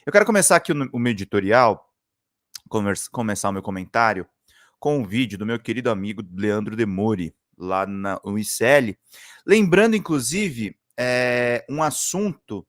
Eu quero começar aqui o meu editorial, começar o meu comentário com um vídeo do meu querido amigo Leandro Demori, lá no ICL, lembrando, inclusive, um assunto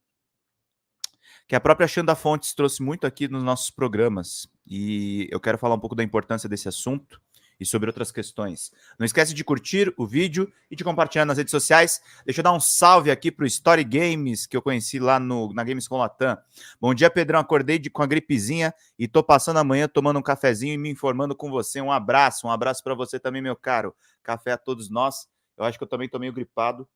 que a própria Xanda Fontes trouxe muito aqui nos nossos programas, e eu quero falar um pouco da importância desse assunto e sobre outras questões. Não esquece de curtir o vídeo e de compartilhar nas redes sociais. Deixa eu dar um salve aqui pro Story Games, que eu conheci lá na Games com Latam. Bom dia, Pedrão. Acordei com a gripezinha e tô passando a manhã tomando um cafezinho e me informando com você. Um abraço para você também, meu caro. Café a todos nós. Eu acho que eu também tô meio gripado,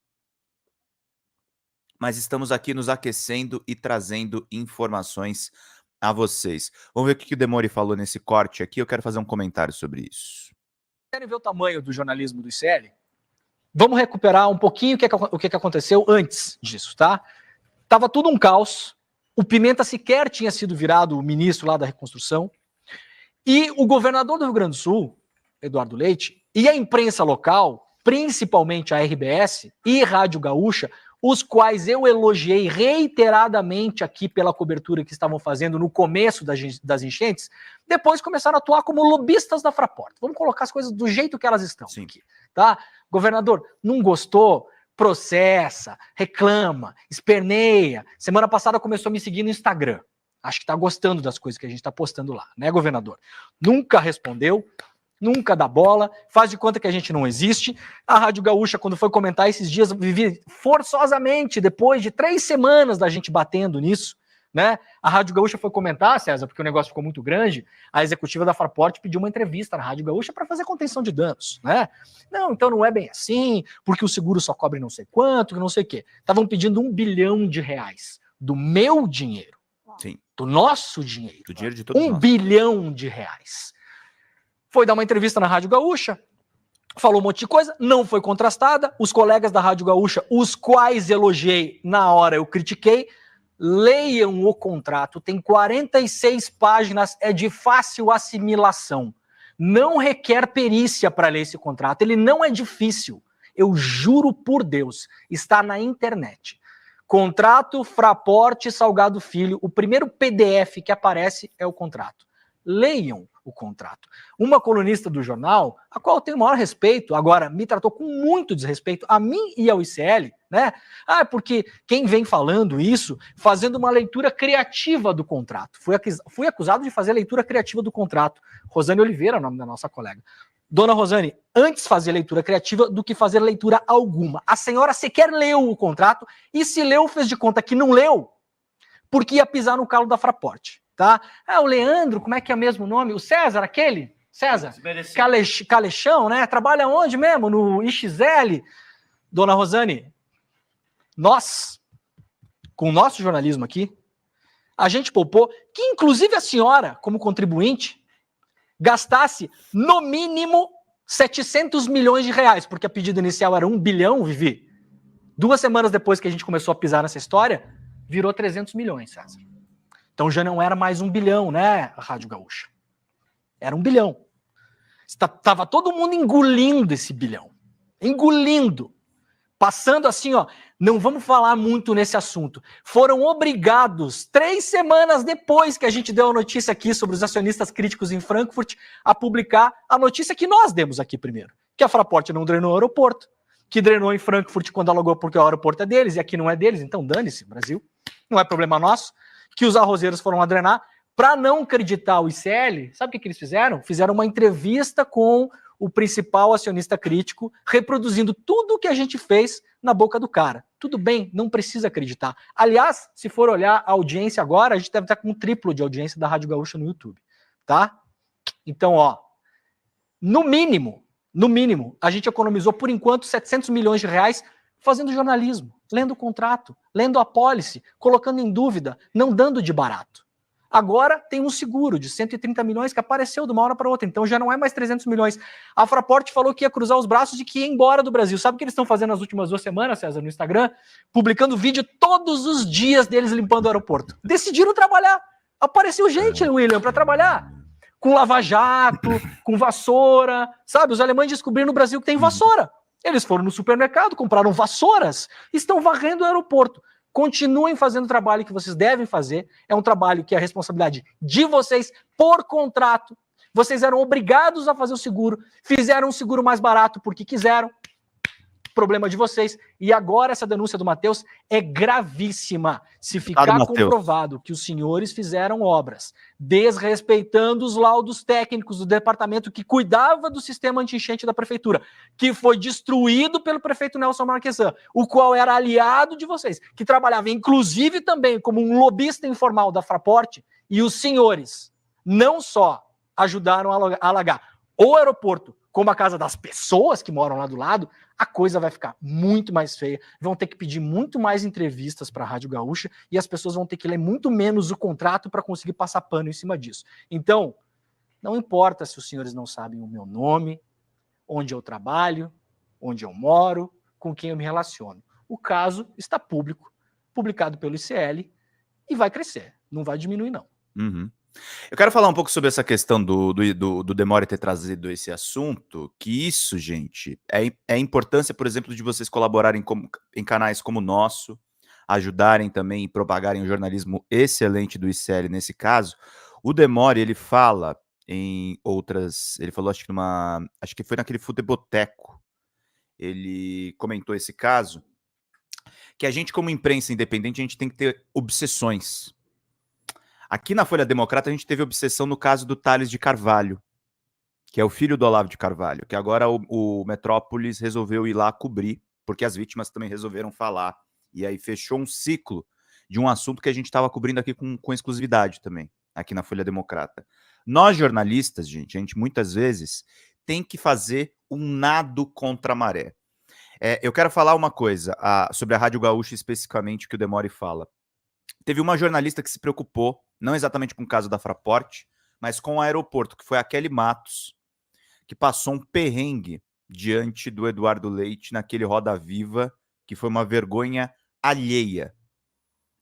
mas estamos aqui nos aquecendo e trazendo informações a vocês. Vamos ver o que o Demori falou nesse corte aqui. Eu quero fazer um comentário sobre isso. Querem ver o tamanho do jornalismo do ICL? Vamos recuperar um pouquinho o que aconteceu antes disso, tá? Tava tudo um caos, o Pimenta sequer tinha sido virado o ministro lá da reconstrução, e o governador do Rio Grande do Sul, Eduardo Leite, e a imprensa local, principalmente a RBS e Rádio Gaúcha, os quais eu elogiei reiteradamente aqui pela cobertura que estavam fazendo no começo das enchentes, depois começaram a atuar como lobistas da Fraport. Vamos colocar as coisas do jeito que elas estão. Sim. Aqui, tá? Governador, não gostou? Processa, reclama, esperneia. Semana passada começou a me seguir no Instagram. Acho que tá gostando das coisas que a gente tá postando lá, né, governador? Nunca respondeu, nunca dá bola, faz de conta que a gente não existe. A Rádio Gaúcha, quando foi comentar esses dias, vivi forçosamente, depois de 3 semanas da gente batendo nisso, né? A Rádio Gaúcha foi comentar, César, porque o negócio ficou muito grande, a executiva da Fraport pediu uma entrevista na Rádio Gaúcha para fazer contenção de danos, né? Não, então não é bem assim, porque o seguro só cobre não sei quanto, não sei o quê. Estavam pedindo R$1 bilhão do meu dinheiro. Sim. Do nosso dinheiro. Do dinheiro de todos nós. R$1 bilhão. Foi dar uma entrevista na Rádio Gaúcha, falou um monte de coisa, não foi contrastada. Os colegas da Rádio Gaúcha, os quais elogiei, na hora eu critiquei. Leiam o contrato, tem 46 páginas, é de fácil assimilação. Não requer perícia para ler esse contrato, ele não é difícil. Eu juro por Deus, está na internet. Contrato Fraport Salgado Filho, o primeiro PDF que aparece é o contrato. Leiam o contrato. Uma colunista do jornal, a qual eu tenho o maior respeito, agora me tratou com muito desrespeito, a mim e ao ICL, né? Ah, porque quem vem falando isso, fazendo uma leitura criativa do contrato. Fui acusado de fazer leitura criativa do contrato. Rosane Oliveira, é o nome da nossa colega. Dona Rosane, antes fazer leitura criativa do que fazer leitura alguma. A senhora sequer leu o contrato e se leu, fez de conta que não leu, porque ia pisar no calo da Fraport, tá? Ah, o Leandro, como é que é mesmo o nome? O César, aquele? César? Calexão, né? Trabalha onde mesmo? No IXL? Dona Rosane, nós, com o nosso jornalismo aqui, a gente poupou que inclusive a senhora, como contribuinte, gastasse, no mínimo, 700 milhões de reais, porque a pedida inicial era 1 bilhão, Vivi. 2 semanas depois que a gente começou a pisar nessa história, virou 300 milhões, César. Então já não era mais 1 bilhão, né, a Rádio Gaúcha? Era 1 bilhão. Tava todo mundo engolindo esse bilhão. Engolindo. Passando assim, ó, não vamos falar muito nesse assunto. Foram obrigados, 3 semanas depois que a gente deu a notícia aqui sobre os acionistas críticos em Frankfurt, a publicar a notícia que nós demos aqui primeiro. Que a Fraport não drenou o aeroporto, que drenou em Frankfurt quando alugou porque o aeroporto é deles e aqui não é deles, então dane-se, Brasil. Não é problema nosso. Que os arrozeiros foram lá drenar. Para não acreditar o ICL, sabe o que eles fizeram? Fizeram uma entrevista com o principal acionista crítico, reproduzindo tudo o que a gente fez na boca do cara. Tudo bem, não precisa acreditar. Aliás, se for olhar a audiência agora, a gente deve estar com um triplo de audiência da Rádio Gaúcha no YouTube, tá? Então, ó, no mínimo, a gente economizou, por enquanto, 700 milhões de reais fazendo jornalismo, lendo o contrato, lendo a pólice, colocando em dúvida, não dando de barato. Agora tem um seguro de 130 milhões que apareceu de uma hora para outra, então já não é mais 300 milhões. A Fraport falou que ia cruzar os braços e que ia embora do Brasil. Sabe o que eles estão fazendo nas últimas 2 semanas, César, no Instagram? Publicando vídeo todos os dias deles limpando o aeroporto. Decidiram trabalhar. Apareceu gente, William, para trabalhar. Com lava-jato, com vassoura. Sabe, os alemães descobriram no Brasil que tem vassoura. Eles foram no supermercado, compraram vassouras, estão varrendo o aeroporto. Continuem fazendo o trabalho que vocês devem fazer. É um trabalho que é a responsabilidade de vocês por contrato. Vocês eram obrigados a fazer o seguro, fizeram um seguro mais barato porque quiseram. Problema de vocês. E agora essa denúncia do Matheus é gravíssima. Se ficar comprovado que os senhores fizeram obras desrespeitando os laudos técnicos do departamento que cuidava do sistema anti-enchente da prefeitura, que foi destruído pelo prefeito Nelson Marquesan, o qual era aliado de vocês, que trabalhava inclusive também como um lobista informal da Fraport, e os senhores não só ajudaram a alagar o aeroporto, como a casa das pessoas que moram lá do lado, a coisa vai ficar muito mais feia. Vão ter que pedir muito mais entrevistas para a Rádio Gaúcha e as pessoas vão ter que ler muito menos o contrato para conseguir passar pano em cima disso. Então, não importa se os senhores não sabem o meu nome, onde eu trabalho, onde eu moro, com quem eu me relaciono. O caso está público, publicado pelo ICL, e vai crescer, não vai diminuir, não. Uhum. Eu quero falar um pouco sobre essa questão do Demore ter trazido esse assunto, que isso, gente, é a importância, por exemplo, de vocês colaborarem em canais como o nosso, ajudarem também e propagarem o jornalismo excelente do ICL nesse caso. O Demore, ele fala em outras... Ele falou, acho que foi naquele Futeboteco, ele comentou esse caso, que a gente, como imprensa independente, a gente tem que ter obsessões. Aqui na Folha Democrata a gente teve obsessão no caso do Tales de Carvalho, que é o filho do Olavo de Carvalho, que agora o Metrópolis resolveu ir lá cobrir, porque as vítimas também resolveram falar. E aí fechou um ciclo de um assunto que a gente estava cobrindo aqui com exclusividade também, aqui na Folha Democrata. Nós jornalistas, gente, a gente muitas vezes tem que fazer um nado contra a maré. Eu quero falar uma coisa sobre a Rádio Gaúcha especificamente, que o Demore fala. Teve uma jornalista que se preocupou, não exatamente com o caso da Fraport, mas com o aeroporto, que foi a Kelly Matos, que passou um perrengue diante do Eduardo Leite naquele Roda Viva, que foi uma vergonha alheia.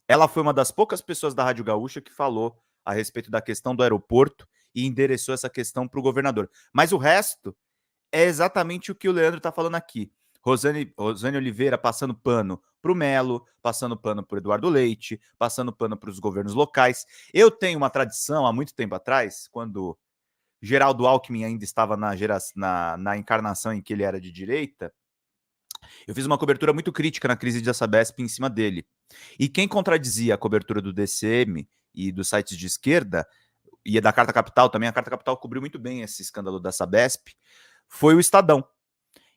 Ela foi uma das poucas pessoas da Rádio Gaúcha que falou a respeito da questão do aeroporto e endereçou essa questão para o governador. Mas o resto é exatamente o que o Leandro está falando aqui. Rosane Oliveira passando pano para o Melo, passando pano para o Eduardo Leite, passando pano para os governos locais. Eu tenho uma tradição, há muito tempo atrás, quando Geraldo Alckmin ainda estava na encarnação em que ele era de direita, eu fiz uma cobertura muito crítica na crise da Sabesp em cima dele. E quem contradizia a cobertura do DCM e dos sites de esquerda, e da Carta Capital também, a Carta Capital cobriu muito bem esse escândalo da Sabesp, foi o Estadão.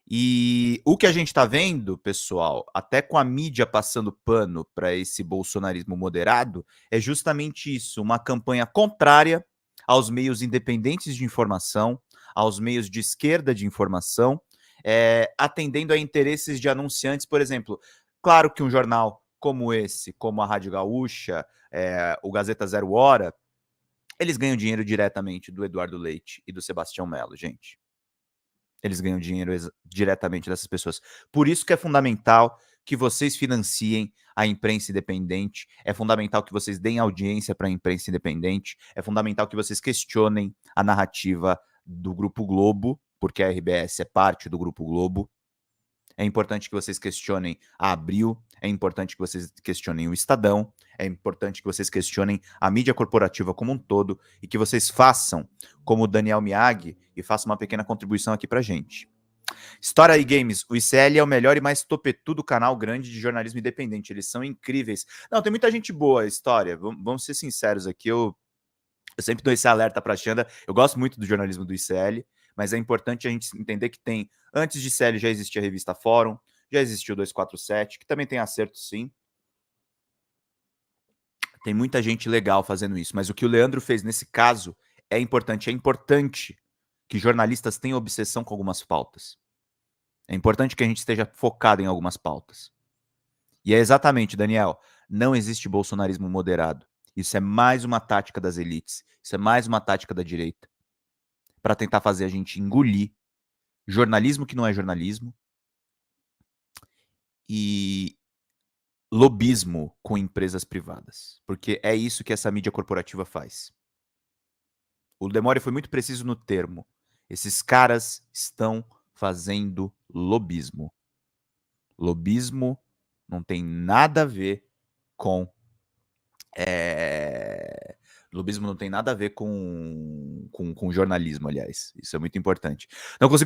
E o que a gente está vendo, pessoal, até com a mídia passando pano para esse bolsonarismo moderado, é justamente isso, uma campanha contrária aos meios independentes de informação, aos meios de esquerda de informação, atendendo a interesses de anunciantes, por exemplo. Claro que um jornal como esse, como a Rádio Gaúcha, o Gazeta Zero Hora, eles ganham dinheiro diretamente do Eduardo Leite e do Sebastião Melo, gente. Eles ganham dinheiro diretamente dessas pessoas. Por isso que é fundamental que vocês financiem a imprensa independente, é fundamental que vocês deem audiência para a imprensa independente, é fundamental que vocês questionem a narrativa do Grupo Globo, porque a RBS é parte do Grupo Globo. É importante que vocês questionem a Abril, é importante que vocês questionem o Estadão, é importante que vocês questionem a mídia corporativa como um todo e que vocês façam como o Daniel Miag e façam uma pequena contribuição aqui pra gente. História e Games, o ICL é o melhor e mais topetudo canal grande de jornalismo independente, eles são incríveis. Não, tem muita gente boa, História, vamos ser sinceros aqui, eu sempre dou esse alerta pra Xanda, eu gosto muito do jornalismo do ICL, mas é importante a gente entender que tem, antes de ICL já existia a revista Fórum, já existiu o 247, que também tem acerto sim. Tem muita gente legal fazendo isso, mas o que o Leandro fez nesse caso é importante. É importante que jornalistas tenham obsessão com algumas pautas. É importante que a gente esteja focado em algumas pautas. E é exatamente, Daniel, não existe bolsonarismo moderado. Isso é mais uma tática das elites. Isso é mais uma tática da direita. Para tentar fazer a gente engolir jornalismo que não é jornalismo e lobismo com empresas privadas. Porque é isso que essa mídia corporativa faz. O Demore foi muito preciso no termo. Esses caras estão fazendo lobismo. Lobismo não tem nada a ver com... Lobismo não tem nada a ver com jornalismo, aliás. Isso é muito importante. Não consigo